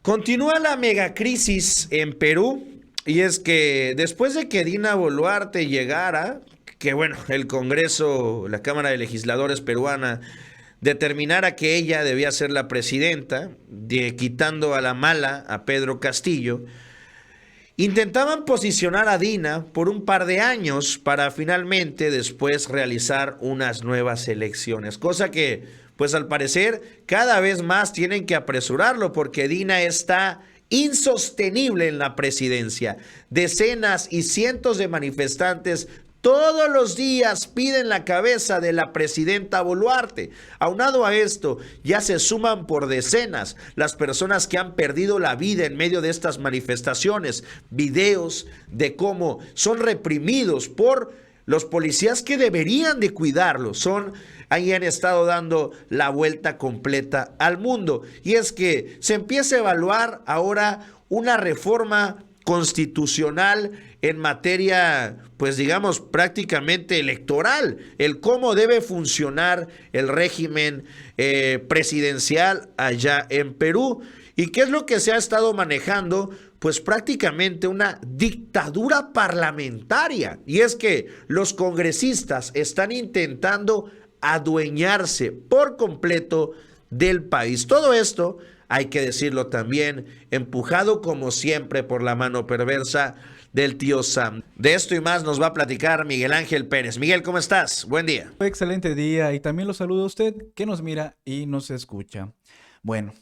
Continúa la megacrisis en Perú y es que después de que Dina Boluarte llegara, que bueno, el Congreso, la Cámara de Legisladores peruana determinara que ella debía ser la presidenta, quitando a la mala a Pedro Castillo, intentaban posicionar a Dina por un par de años para finalmente después realizar unas nuevas elecciones, cosa que pues al parecer cada vez más tienen que apresurarlo porque Dina está insostenible en la presidencia. Decenas y cientos de manifestantes todos los días piden la cabeza de la presidenta Boluarte. Aunado a esto, ya se suman por decenas las personas que han perdido la vida en medio de estas manifestaciones. Videos de cómo son reprimidos por los policías que deberían de cuidarlos. Ahí han estado dando la vuelta completa al mundo. Y es que se empieza a evaluar ahora una reforma constitucional en materia, pues digamos, prácticamente electoral, el cómo debe funcionar el régimen presidencial allá en Perú. ¿Y qué es lo que se ha estado manejando? Pues prácticamente una dictadura parlamentaria. Y es que los congresistas están intentando adueñarse por completo del país. Todo esto, hay que decirlo también, empujado como siempre por la mano perversa del tío Sam. De esto y más nos va a platicar Miguel Ángel Pérez. Miguel, ¿cómo estás? Buen día. Excelente día y también lo saludo a usted que nos mira y nos escucha. Bueno,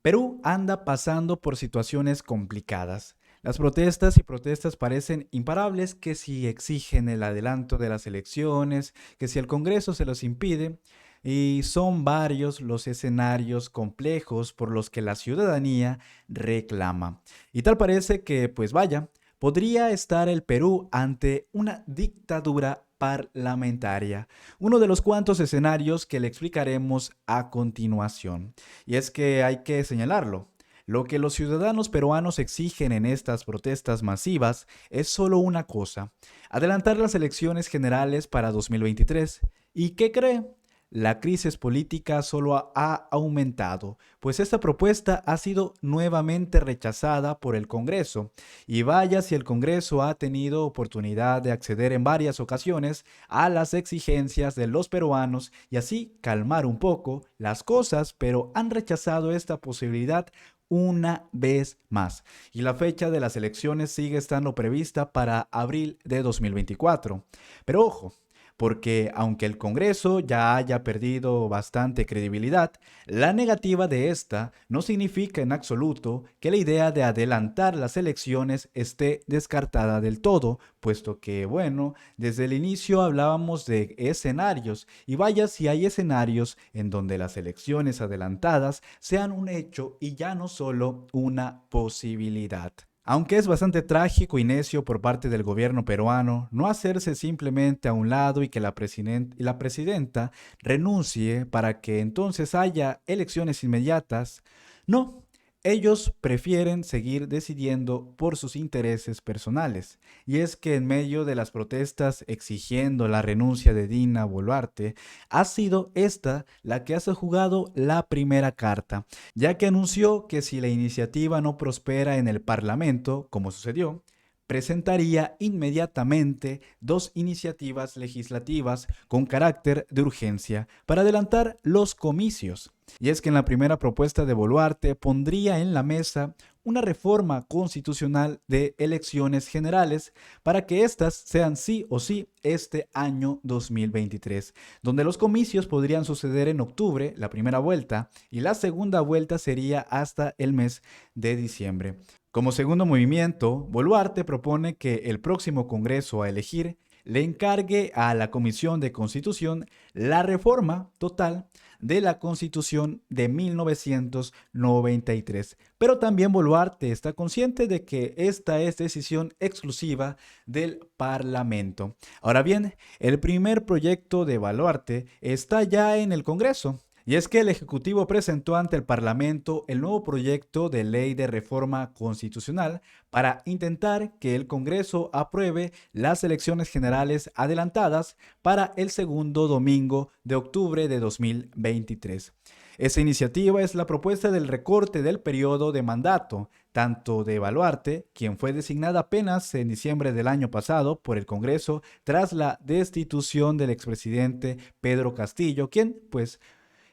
Perú anda pasando por situaciones complicadas. Las protestas y protestas parecen imparables, que si exigen el adelanto de las elecciones, que si el Congreso se los impide, y son varios los escenarios complejos por los que la ciudadanía reclama. Y tal parece que, pues vaya, podría estar el Perú ante una dictadura parlamentaria, uno de los cuantos escenarios que le explicaremos a continuación. Y es que hay que señalarlo. Lo que los ciudadanos peruanos exigen en estas protestas masivas es solo una cosa: adelantar las elecciones generales para 2023. ¿Y qué cree? La crisis política solo ha aumentado, pues esta propuesta ha sido nuevamente rechazada por el Congreso. Y vaya si el Congreso ha tenido oportunidad de acceder en varias ocasiones a las exigencias de los peruanos y así calmar un poco las cosas, pero han rechazado esta posibilidad una vez más. Y la fecha de las elecciones sigue estando prevista para abril de 2024. Pero ojo, porque aunque el Congreso ya haya perdido bastante credibilidad, la negativa de esta no significa en absoluto que la idea de adelantar las elecciones esté descartada del todo, puesto que, bueno, desde el inicio hablábamos de escenarios, y vaya si hay escenarios en donde las elecciones adelantadas sean un hecho y ya no solo una posibilidad. Aunque es bastante trágico y necio por parte del gobierno peruano no hacerse simplemente a un lado y que la presidenta renuncie para que entonces haya elecciones inmediatas, no, ellos prefieren seguir decidiendo por sus intereses personales. Y es que en medio de las protestas exigiendo la renuncia de Dina Boluarte, ha sido esta la que ha jugado la primera carta, ya que anunció que si la iniciativa no prospera en el Parlamento, como sucedió, presentaría inmediatamente dos iniciativas legislativas con carácter de urgencia para adelantar los comicios. Y es que en la primera propuesta de Boluarte pondría en la mesa una reforma constitucional de elecciones generales para que éstas sean sí o sí este año 2023, donde los comicios podrían suceder en octubre, la primera vuelta, y la segunda vuelta sería hasta el mes de diciembre. Como segundo movimiento, Boluarte propone que el próximo Congreso a elegir le encargue a la Comisión de Constitución la reforma total de la Constitución de 1993. Pero también Boluarte está consciente de que esta es decisión exclusiva del Parlamento. Ahora bien, el primer proyecto de Boluarte está ya en el Congreso. Y es que el Ejecutivo presentó ante el Parlamento el nuevo proyecto de ley de reforma constitucional para intentar que el Congreso apruebe las elecciones generales adelantadas para el segundo domingo de octubre de 2023. Esa iniciativa es la propuesta del recorte del periodo de mandato, tanto de Boluarte, quien fue designada apenas en diciembre del año pasado por el Congreso tras la destitución del expresidente Pedro Castillo, quien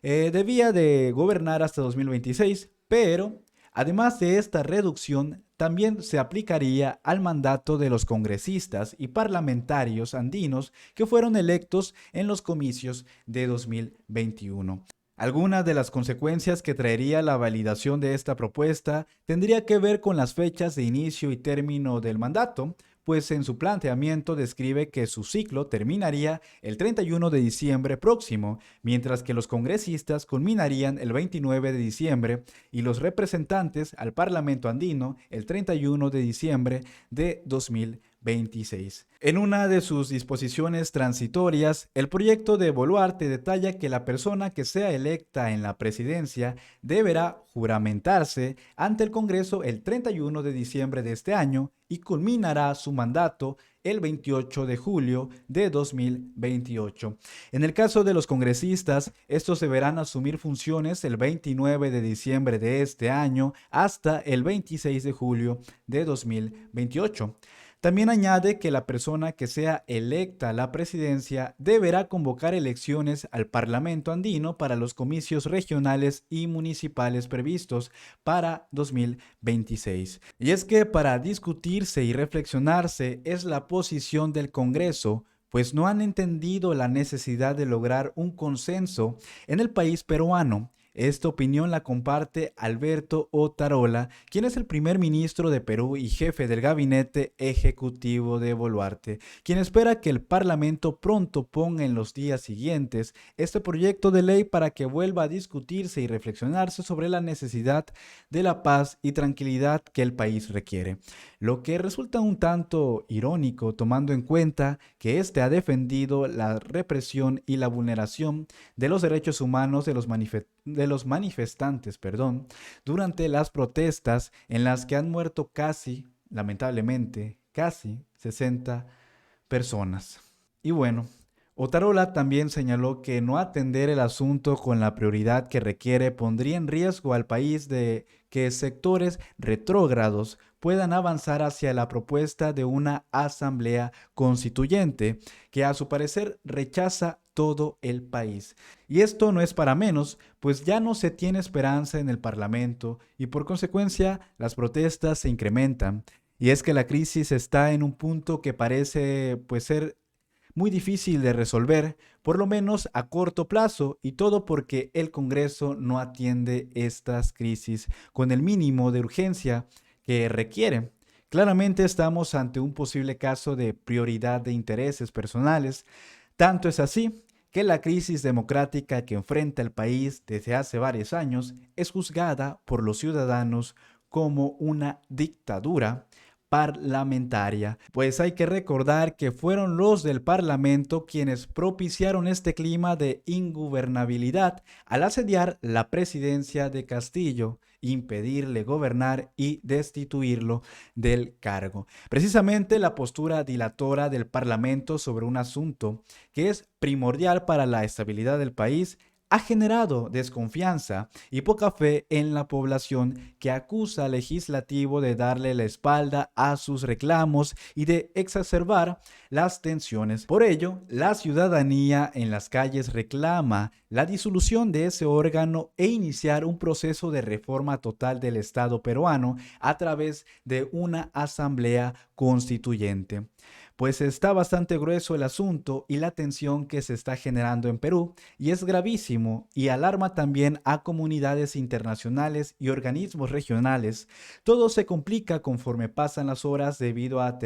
debía de gobernar hasta 2026, pero además de esta reducción, también se aplicaría al mandato de los congresistas y parlamentarios andinos que fueron electos en los comicios de 2021. Algunas de las consecuencias que traería la validación de esta propuesta tendría que ver con las fechas de inicio y término del mandato, pues en su planteamiento describe que su ciclo terminaría el 31 de diciembre próximo, mientras que los congresistas culminarían el 29 de diciembre y los representantes al Parlamento andino el 31 de diciembre de 2026. En una de sus disposiciones transitorias, el proyecto de Boluarte detalla que la persona que sea electa en la presidencia deberá juramentarse ante el Congreso el 31 de diciembre de este año y culminará su mandato el 28 de julio de 2028. En el caso de los congresistas, estos deberán asumir funciones el 29 de diciembre de este año hasta el 26 de julio de 2028. También añade que la persona que sea electa a la presidencia deberá convocar elecciones al Parlamento andino para los comicios regionales y municipales previstos para 2026. Y es que para discutirse y reflexionarse es la posición del Congreso, pues no han entendido la necesidad de lograr un consenso en el país peruano. Esta opinión la comparte Alberto Otarola, quien es el primer ministro de Perú y jefe del gabinete ejecutivo de Boluarte, quien espera que el Parlamento pronto ponga en los días siguientes este proyecto de ley para que vuelva a discutirse y reflexionarse sobre la necesidad de la paz y tranquilidad que el país requiere. Lo que resulta un tanto irónico tomando en cuenta que este ha defendido la represión y la vulneración de los derechos humanos de los manifestantes, durante las protestas en las que han muerto lamentablemente, casi 60 personas. Y bueno, Otarola también señaló que no atender el asunto con la prioridad que requiere pondría en riesgo al país de que sectores retrógrados puedan avanzar hacia la propuesta de una asamblea constituyente que a su parecer rechaza todo el país. Y esto no es para menos, pues ya no se tiene esperanza en el Parlamento y por consecuencia las protestas se incrementan. Y es que la crisis está en un punto que parece ser muy difícil de resolver, por lo menos a corto plazo, y todo porque el Congreso no atiende estas crisis con el mínimo de urgencia que requiere. Claramente estamos ante un posible caso de prioridad de intereses personales. Tanto es así que la crisis democrática que enfrenta el país desde hace varios años es juzgada por los ciudadanos como una dictadura parlamentaria, pues hay que recordar que fueron los del Parlamento quienes propiciaron este clima de ingobernabilidad al asediar la presidencia de Castillo, impedirle gobernar y destituirlo del cargo. Precisamente la postura dilatora del Parlamento sobre un asunto que es primordial para la estabilidad del país ha generado desconfianza y poca fe en la población que acusa al legislativo de darle la espalda a sus reclamos y de exacerbar las tensiones. Por ello, la ciudadanía en las calles reclama la disolución de ese órgano e iniciar un proceso de reforma total del Estado peruano a través de una asamblea constituyente. Pues está bastante grueso el asunto y la tensión que se está generando en Perú, y es gravísimo y alarma también a comunidades internacionales y organismos regionales. Todo se complica conforme pasan las horas debido a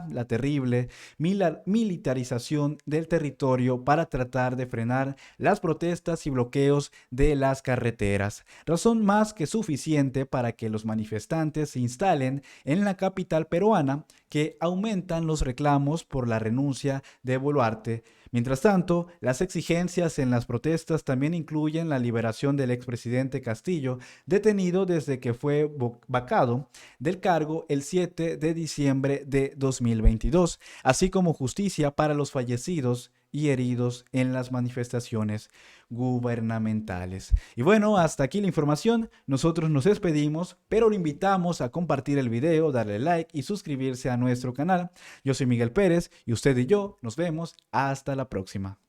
la terrible militarización del territorio para tratar de frenar las protestas y bloqueos de las carreteras. Razón más que suficiente para que los manifestantes se instalen en la capital peruana, que aumentan los reclamos por la renuncia de Boluarte. Mientras tanto, las exigencias en las protestas también incluyen la liberación del expresidente Castillo, detenido desde que fue vacado del cargo el 7 de diciembre de 2022, así como justicia para los fallecidos y heridos en las manifestaciones gubernamentales. Y bueno, hasta aquí la información. Nosotros nos despedimos, pero lo invitamos a compartir el video, darle like y suscribirse a nuestro canal. Yo soy Miguel Pérez y usted y yo nos vemos hasta la próxima.